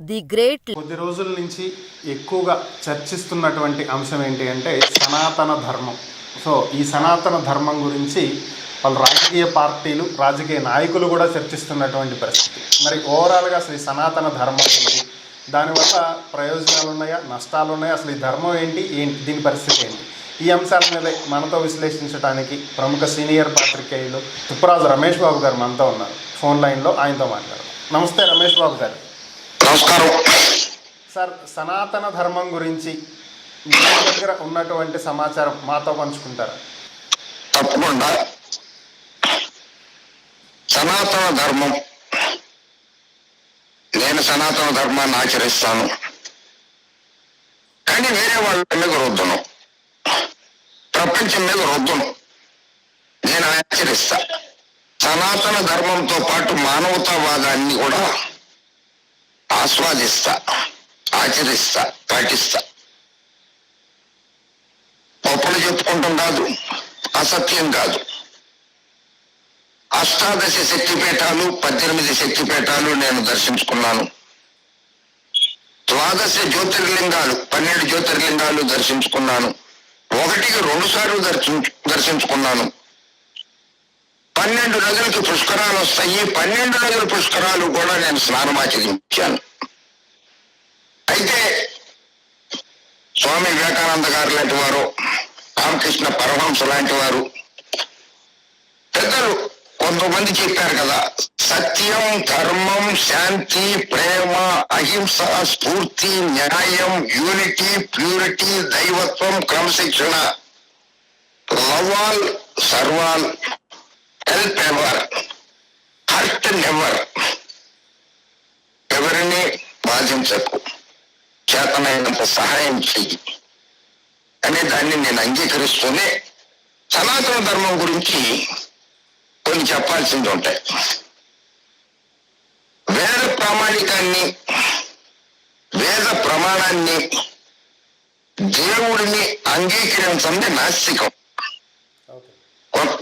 The great కొద్ది రోజుల నుంచి ఎక్కువగా చర్చిస్తున్నటువంటి అంశం ఏంటి అంటే సనాతన ధర్మం. సో ఈ సనాతన ధర్మం గురించి వాళ్ళు రాజకీయ పార్టీలు, రాజకీయ నాయకులు కూడా చర్చిస్తున్నటువంటి పరిస్థితి. మరి ఓవరాల్గా అసలు ఈ సనాతన ధర్మం ఏంటి, దానివల్ల ప్రయోజనాలు ఉన్నాయా, నష్టాలు ఉన్నాయా, అసలు ఈ ధర్మం ఏంటి ఏంటి దీని పరిస్థితి ఏంటి, ఈ అంశాల మీద మనతో విశ్లేషించడానికి ప్రముఖ సీనియర్ పాత్రికేయులు తుప్పరాజు రమేష్ బాబు గారు మనతో ఉన్నారు. ఫోన్ లైన్లో ఆయనతో మాట్లాడారు. నమస్తే రమేష్ బాబు గారు. నమస్కారం సార్, సనాతన ధర్మం గురించి మీ దగ్గర ఉన్నటువంటి సమాచారం మాతో పంచుకుంటారా? తప్పకుండా. సనాతన ధర్మం, నేను సనాతన ధర్మాన్ని ఆచరిస్తాను, కానీ వేరే వాళ్ళ మీద రుద్దను, ప్రపంచం మీద రుద్దను, నేను ఆచరిస్తా. సనాతన ధర్మంతో పాటు మానవతావాదాన్ని కూడా ఆస్వాదిస్తా, ఆచరిస్తా, పాటిస్తా. గొప్పలు చెప్పుకుంటాం కాదు, అసత్యం కాదు. అష్టాదశ శక్తిపీఠాలు, 18 శక్తిపీఠాలు నేను దర్శించుకున్నాను. ద్వాదశ జ్యోతిర్లింగాలు, 12 జ్యోతిర్లింగాలు దర్శించుకున్నాను. 1కి 2 సార్లు దర్శించుకున్నాను. 12 నదులకి పుష్కరాలు వస్తాయి. 12 నదుల పుష్కరాలు కూడా నేను స్నానమాచరించాను. అయితే స్వామి వివేకానంద గారు లాంటి వారు, రామకృష్ణ పరమహంస లాంటి వారు, పెద్దలు కొంతమంది చెప్పారు కదా, సత్యం, ధర్మం, శాంతి, ప్రేమ, అహింస, స్ఫూర్తి, న్యాయం, యూనిటీ, ప్యూరిటీ, దైవత్వం, క్రమశిక్షణ, love all, serve all, help ever, hurt never, ఎవరిని బాధించకు, చేతనైనంత సహాయం చెయ్యి అనే దాన్ని నేను అంగీకరిస్తూనే సనాతన ధర్మం గురించి కొన్ని చెప్పాల్సింది ఉంటాయి. వేద ప్రామాణికాన్ని, వేద ప్రమాణాన్ని, దేవుడిని అంగీకరించండి నాస్తికం.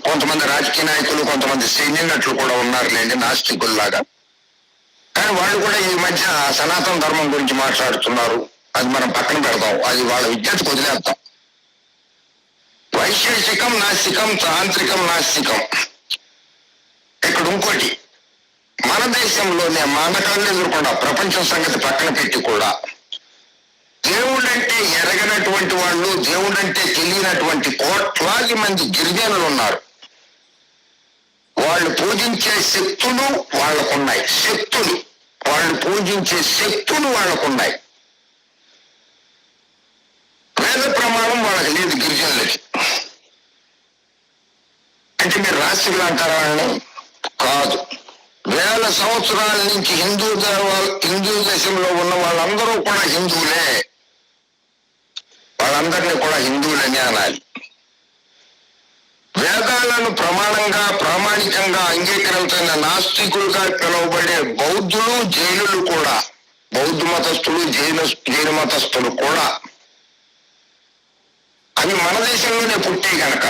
కొంతమంది రాజకీయ నాయకులు, కొంతమంది సైన్యనట్లు కూడా ఉన్నారులేండి నాస్తికుల్లాగా. కానీ వాళ్ళు కూడా ఈ మధ్య సనాతన ధర్మం గురించి మాట్లాడుతున్నారు. అది మనం పక్కన పెడదాం, అది వాళ్ళ విద్యకు వదిలేద్దాం. వైశేషికం నాస్తికం, తాంత్రికం నాస్తికం. ఇక్కడ ఇంకోటి, మన దేశంలోనే మానకాలను ఎదుర్కొండా ప్రపంచం సంగతి పక్కన పెట్టి కూడా దేవుడంటే ఎరగనటువంటి వాళ్ళు, దేవుడంటే తెలియనటువంటి కోట్లాది మంది గిరిజనులు ఉన్నారు. వాళ్ళు పూజించే శక్తులు వాళ్ళకున్నాయి. వాళ్ళు పూజించే శక్తులు వాళ్ళకున్నాయి. వేద ప్రమాణం వాళ్ళకి లేదు గిరిజనులకి. అంటే మీరు రాష్ట్రీయులు అంటారా వాళ్ళని? కాదు. వేల సంవత్సరాల నుంచి హిందూ దేశంలో ఉన్న వాళ్ళందరూ కూడా హిందువులే. వాళ్ళందరినీ కూడా హిందువులని అనాలి. వేదాలను ప్రమాణంగా, ప్రామాణికంగా అంగీకరించిన నాస్తికులుగా పిలువబడే బౌద్ధులు, జైనులు కూడా, బౌద్ధ మతస్థులు, జైన మతస్థులు కూడా అవి మన దేశంలోనే పుట్టే గనక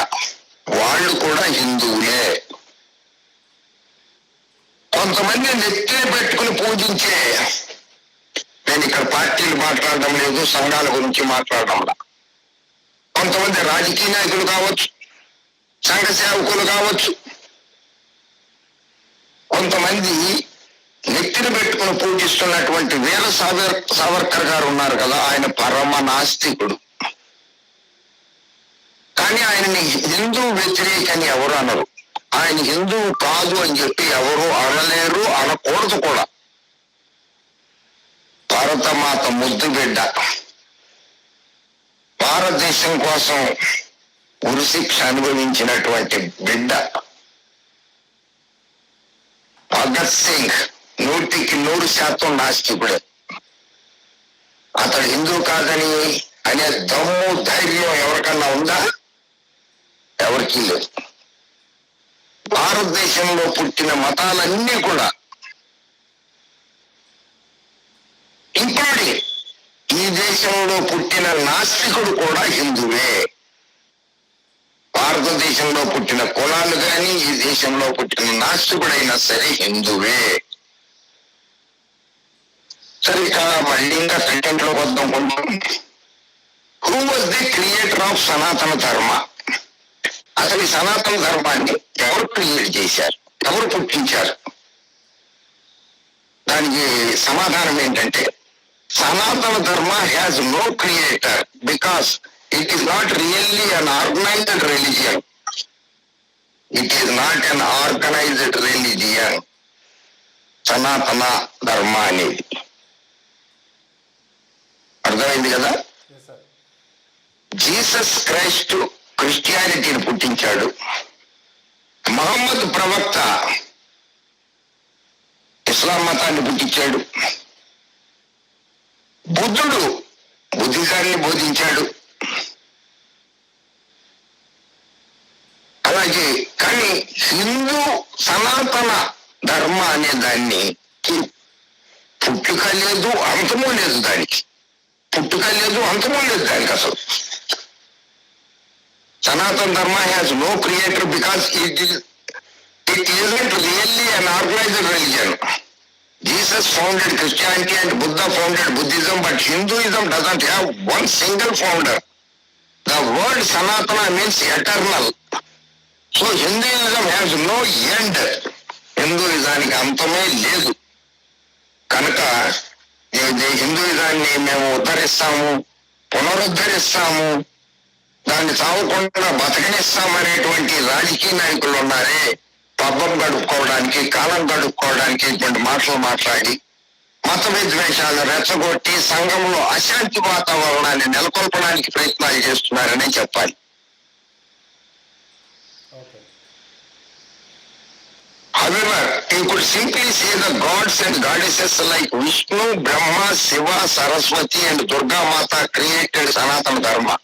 వాళ్ళు కూడా హిందువులే. కొంతమంది నెత్తిన పెట్టుకుని పూజించే, నేను ఇక్కడ పార్టీలు మాట్లాడడం లేదు, సంఘాల గురించి మాట్లాడడం లేదు. కొంతమంది రాజకీయ నాయకులు కావచ్చు, సంఘ సేవకులు కావచ్చు, కొంతమంది నెత్తిన పెట్టుకుని పూజిస్తున్నటువంటి వీర సావర్కర్ గారు ఉన్నారు కదా, ఆయన పరమ నాస్తికుడు. కానీ ఆయనని హిందూ వ్యతిరేకని ఎవరు అనరు. ఆయన హిందువు కాదు అని చెప్పి ఎవరు అనలేరు, అనకూడదు కూడా. భారతమాత ముద్దు బిడ్డ, భారతదేశం కోసం ఉరిశిక్ష అనుభవించినటువంటి బిడ్డ భగత్ సింగ్ 100% నాస్తికుడే. అతడు హిందూ కాదని అనే దమ్ము, ధైర్యం ఎవరికన్నా ఉందా? ఎవరికీ లేదు. భారతదేశంలో పుట్టిన మతాలన్నీ కూడా, ఇంక్లూడింగ్ ఈ దేశంలో పుట్టిన నాస్తికుడు కూడా హిందువే. భారతదేశంలో పుట్టిన కులాలు కానీ, ఈ దేశంలో పుట్టిన నాస్తికుడైనా సరే హిందువే. సరే ఇక మళ్ళీ ఇంకా కంటెంట్ లో వద్దాం కొంచెం. Who was the creator of సనాతన ధర్మ? అసలు ఈ సనాతన ధర్మాన్ని ఎవరు క్రియేట్ చేశారు, ఎవరు పుట్టించారు? దానికి సమాధానం ఏంటంటే Sanatana Dharma has no creator because it is not really an organized religion. It is not an organized religion Sanatana Dharma అనేది. అర్థమైంది కదా? జీసస్ క్రైస్ట్ క్రిస్టియానిటీని పుట్టించాడు. మహమ్మద్ ప్రవక్త ఇస్లాం మతాన్ని పుట్టించాడు. బుద్ధుడు బుద్ధిజాన్ని బోధించాడు. అలాగే కానీ హిందూ సనాతన ధర్మ అనే దాన్ని పుట్టుక లేదు, అంతమూ లేదు. దానికి పుట్టుక లేదు, అంతమూ లేదు దానికి. అసలు Sanatana Dharma has no creator because it isn't really an organized religion. Jesus founded Christianity and Buddha founded Buddhism, but Hinduism doesn't have one single founder. The word Sanatana means eternal. So Hinduism has no end. హిందూయిజానికి అంతమే లేదు. కనుక హిందూయిజాన్ని మేము ఉద్ధరిస్తాము, పునరుద్ధరిస్తాము, దాన్ని చావకుండా బతకనిస్తామనేటువంటి రాజకీయ నాయకులు ఉన్నారే, పబ్బం గడుపుకోవడానికి, కాలం గడుపుకోవడానికి ఇటువంటి మాటలు మాట్లాడి మత విద్వేషాలు రెచ్చగొట్టి సంఘంలో అశాంతి వాతావరణాన్ని నెలకొల్పడానికి ప్రయత్నాలు చేస్తున్నారని చెప్పాలి. However, you could simply say the gods and goddesses like Vishnu, Brahma, Shiva, Saraswati and Durga Mata created Sanatana Dharma.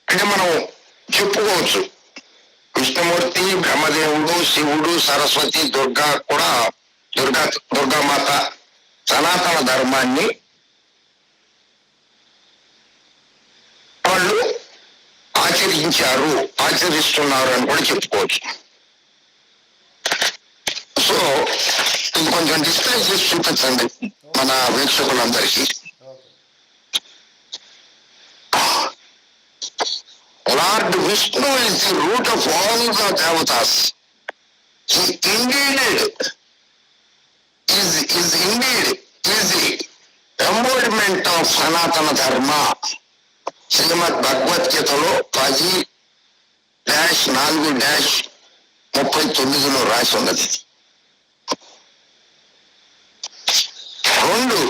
అంటే మనం చెప్పుకోవచ్చు విష్ణుమూర్తి, బ్రహ్మదేవుడు, శివుడు, సరస్వతి, దుర్గామాత సనాతన ధర్మాన్ని వాళ్ళు ఆచరిస్తున్నారు అని కూడా చెప్పుకోవచ్చు. సో కొంచెం డిస్ప్లే చేసి చూపించండి మన వీక్షకులందరికీ. Lord Vishnu is the root of all the devatas. He indeed is the embodiment of Sanatana Dharma. శ్రీమద్ భగవద్గీతలో 10-4-39 రాసి ఉన్నది. 2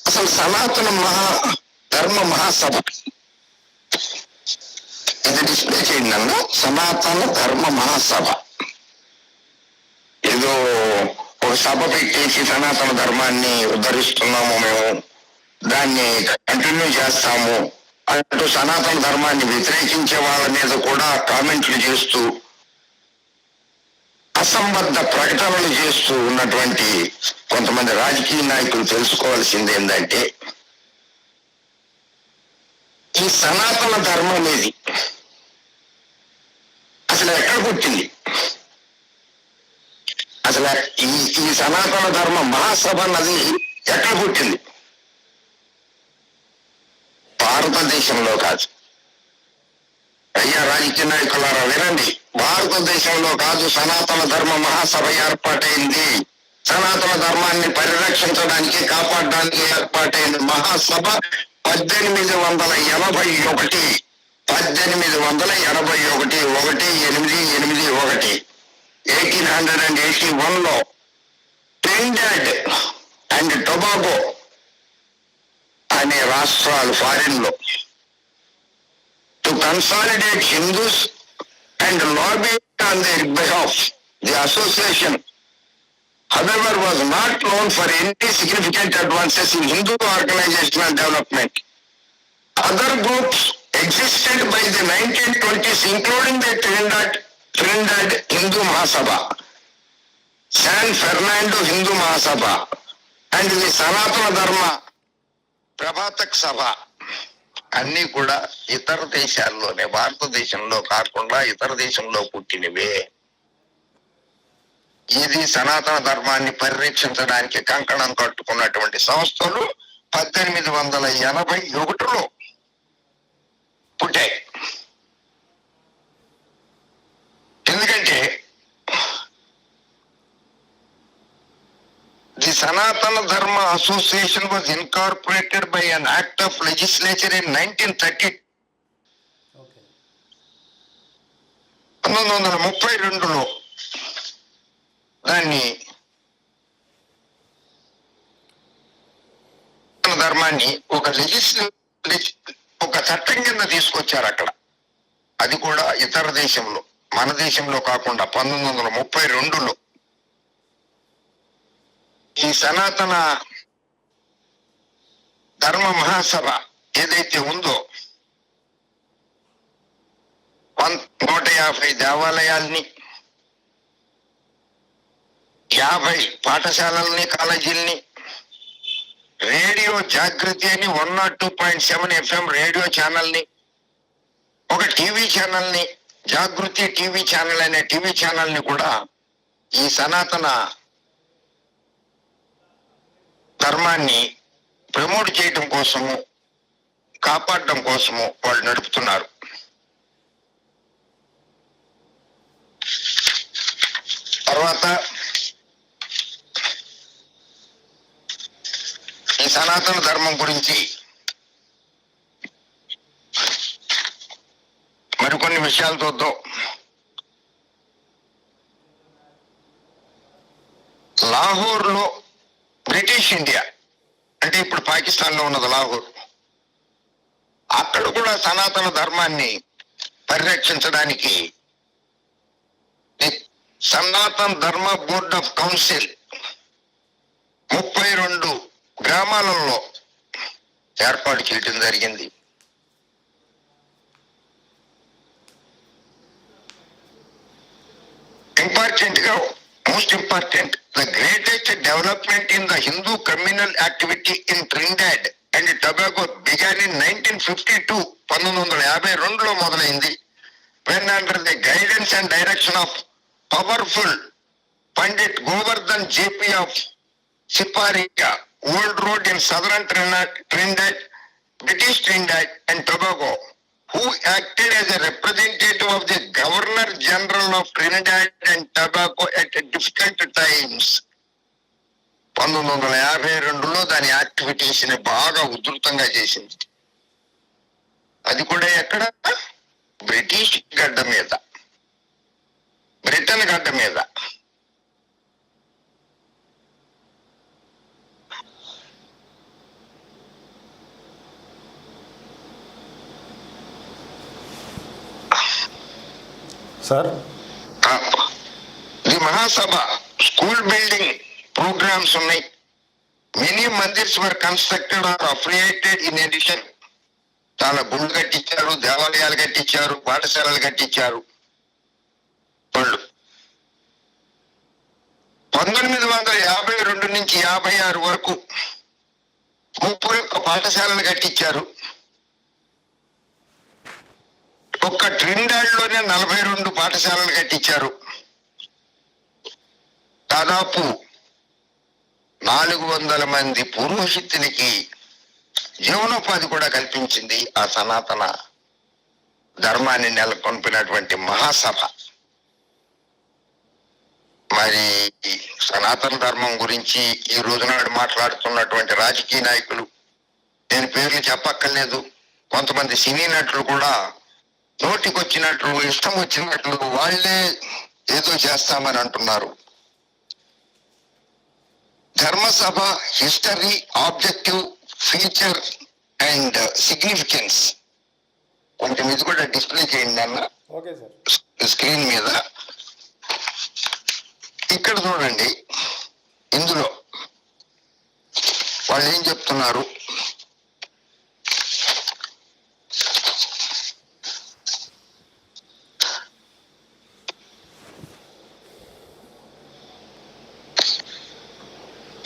అసలు సనాతన ధర్మ మహాసభ ఇది డిస్ప్లే చేయండి అన్న. సనాతన ధర్మ మహాసభ ఏదో ఒక సభ పెట్టేసి సనాతన ధర్మాన్ని ఉద్ధరిస్తున్నాము, మేము దాన్ని కంటిన్యూ చేస్తాము అంటూ సనాతన ధర్మాన్ని వ్యతిరేకించే వాళ్ళ మీద కూడా కామెంట్లు చేస్తూ అసంబద్ధ ప్రకటనలు చేస్తూ ఉన్నటువంటి కొంతమంది రాజకీయ నాయకులు తెలుసుకోవాల్సింది ఏంటంటే ఈ సనాతన ధర్మం అనేది అసలు ఎక్కడ పుట్టింది? అసలు ఈ సనాతన ధర్మ మహాసభ అన్నది ఎక్కడ పుట్టింది? భారతదేశంలో కాదు. అయ్యా రాజకీయ నాయకులారా వినండి, భారతదేశంలో కాదు సనాతన ధర్మ మహాసభ ఏర్పాటైంది. సనాతన ధర్మాన్ని పరిరక్షించడానికి, కాపాడడానికి ఏర్పాటైన మహాసభ 1881 1881 ట్రినిడాడ్ అండ్ టొబాగో అనే రాష్ట్రాలు ఫారిన్ లో to consolidate Hindus and lobby on their behalf. The association however was not known for any significant advances in Hindu organization and development. Other groups existed by the 1920s including the Trinidad Hindu Mahasabha, San Fernando Hindu Mahasabha and the Sanatana Dharma Prabhatak Sabha. అన్ని కూడా ఇతర దేశాల్లోనే, భారతదేశంలో కాకుండా ఇతర దేశంలో పుట్టినవే. ఇది సనాతన ధర్మాన్ని పరిరక్షించడానికి కంకణం కట్టుకున్నటువంటి సంస్థలు 1881లో పుట్టాయి. ఎందుకంటే ది సనాతన ధర్మ association was incorporated by an act of legislature in 1930. 1932లో దాన్ని ధర్మాన్ని ఒక ఒక చట్టం కింద తీసుకొచ్చారు అక్కడ. అది కూడా ఇతర దేశంలో, మన దేశంలో కాకుండా 1932లో ఈ సనాతన ధర్మ మహాసభ ఏదైతే ఉందో 150 దేవాలయాల్ని, 50 పాఠశాలల్ని, కాలేజీల్ని, రేడియో జాగృతి అని 102.7 FM రేడియో ఛానల్ని, ఒక టీవీ ఛానల్ని, జాగృతి టీవీ ఛానల్ అనే టీవీ ఛానల్ని కూడా ఈ సనాతన ధర్మాన్ని ప్రమోట్ చేయడం కోసము, కాపాడడం కోసము వాళ్ళు నడుపుతున్నారు. తర్వాత ఈ సనాతన ధర్మం గురించి మరికొన్ని విషయాలు చూద్దాం. లాహోర్ లో బ్రిటిష్ ఇండియా అంటే ఇప్పుడు పాకిస్తాన్ లో ఉన్నది లాహోర్, అక్కడ కూడా సనాతన ధర్మాన్ని పరిరక్షించడానికి సనాతన్ ధర్మ బోర్డ్ ఆఫ్ కౌన్సిల్ 32 గ్రామాలలో ఏర్పాటు చేయడం జరిగింది. Most important, the greatest development in the Hindu communal activity in Trinidad and Tobago began in 1952. 1952లో మొదలైంది. When under the guidance and direction of powerful Pandit Govardhan JP of Siparika, Old Road in southern Trinidad, British Trinidad and Tobago, who acted as a representative of the Governor General of Trinidad and Tobago at difficult times. 1952లో దాని activities ని బాగా ఉధృతంగా చేసింది. అది కూడా ఎక్కడ? British గడ్డ మీద, బ్రిటన్ గడ్డ మీద. Sir, the Mahasabha school building programmes ఉన్నాయి. Many mandirs were constructed or affiliated. In addition చాలా గుళ్ళు కట్టించారు, దేవాలయాలు కట్టించారు, పాఠశాలలు కట్టించారు వాళ్ళు. 1952 నుంచి 56 వరకు 31 పాఠశాలలు కట్టించారు. ఒక్క ట్రినిడాడ్ లోనే 42 పాఠశాలలు కట్టించారు. దాదాపు 400 మంది పురోహితులకి జీవనోపాధి కూడా కల్పించింది ఆ సనాతన ధర్మాన్ని నెలకొల్పినటువంటి మహాసభ. మరి సనాతన ధర్మం గురించి ఈ రోజునాడు మాట్లాడుతున్నటువంటి రాజకీయ నాయకులు, నేను పేర్లు చెప్పక్కర్లేదు, కొంతమంది సినీ నటులు కూడా నోటికొచ్చినట్లు, ఇష్టం వచ్చినట్లు వాళ్ళే ఏదో చేస్తామని అంటున్నారు. Dharma Sabha history, objective, feature and significance కొంచెం ఇది కూడా డిస్ప్లే చేయండి అన్న. Okay sir. స్క్రీన్ మీద ఇక్కడ చూడండి. ఇందులో వాళ్ళు ఏం చెప్తున్నారు?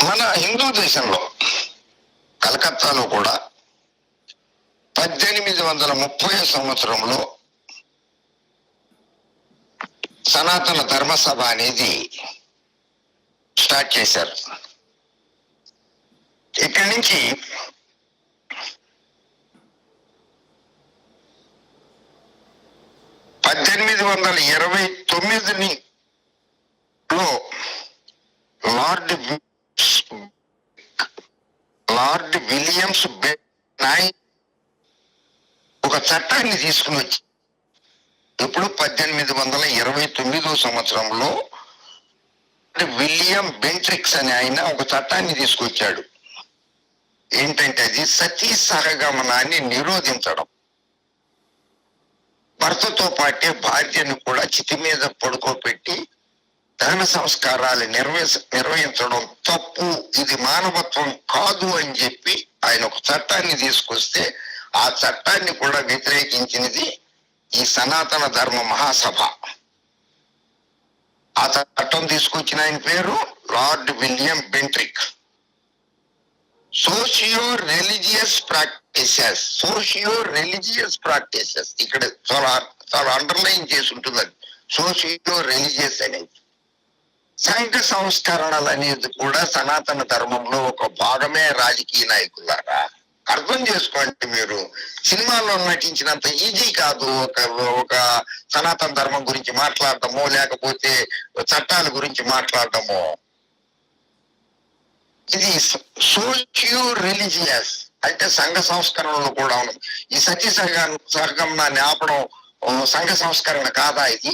మన హిందూ దేశంలో కలకత్తాలో కూడా 1830 సంవత్సరంలో సనాతన ధర్మసభ అనేది స్టార్ట్ చేశారు. ఇక్కడి నుంచి లో లార్డ్ విలియమ్స్ ఒక చట్టాన్ని తీసుకుని వచ్చి ఇప్పుడు 1829 సంవత్సరంలో విలియం బెంట్రిక్స్ అనే ఆయన ఒక చట్టాన్ని తీసుకొచ్చాడు. ఏంటంటే అది సతీ సహగమనాన్ని నిరోధించడం. భర్తతో పాటే భార్యను కూడా చితి మీద పడుకోబెట్టి దహన సంస్కారాలు నిర్వహించడం తప్పు, ఇది మానవత్వం కాదు అని చెప్పి ఆయన ఒక చట్టాన్ని తీసుకొస్తే ఆ చట్టాన్ని కూడా వ్యతిరేకించినది ఈ సనాతన ధర్మ మహాసభ. ఆ చట్టం తీసుకొచ్చిన ఆయన పేరు Lord William Bentinck. Socio religious practices ఇక్కడ చాలా అండర్లైన్ చేసి ఉంటుంది. అది సోషియో రిలీజియస్ అనేది సంఘ సంస్కరణలు అనేది కూడా సనాతన ధర్మంలో ఒక భాగమే. రాజకీయ నాయకులారా అర్థం చేసుకోండి, మీరు సినిమాల్లో నటించినంత ఈజీ కాదు ఒక సనాతన ధర్మం గురించి మాట్లాడటమో లేకపోతే చట్టాల గురించి మాట్లాడటమో. ఇది సోషియో రిలీజియస్ అంటే సంఘ సంస్కరణలో కూడా ఉన్నది. ఈ సతీ సహగమనాన్ని ఆపడం సంఘ సంస్కరణ కాదా? ఇది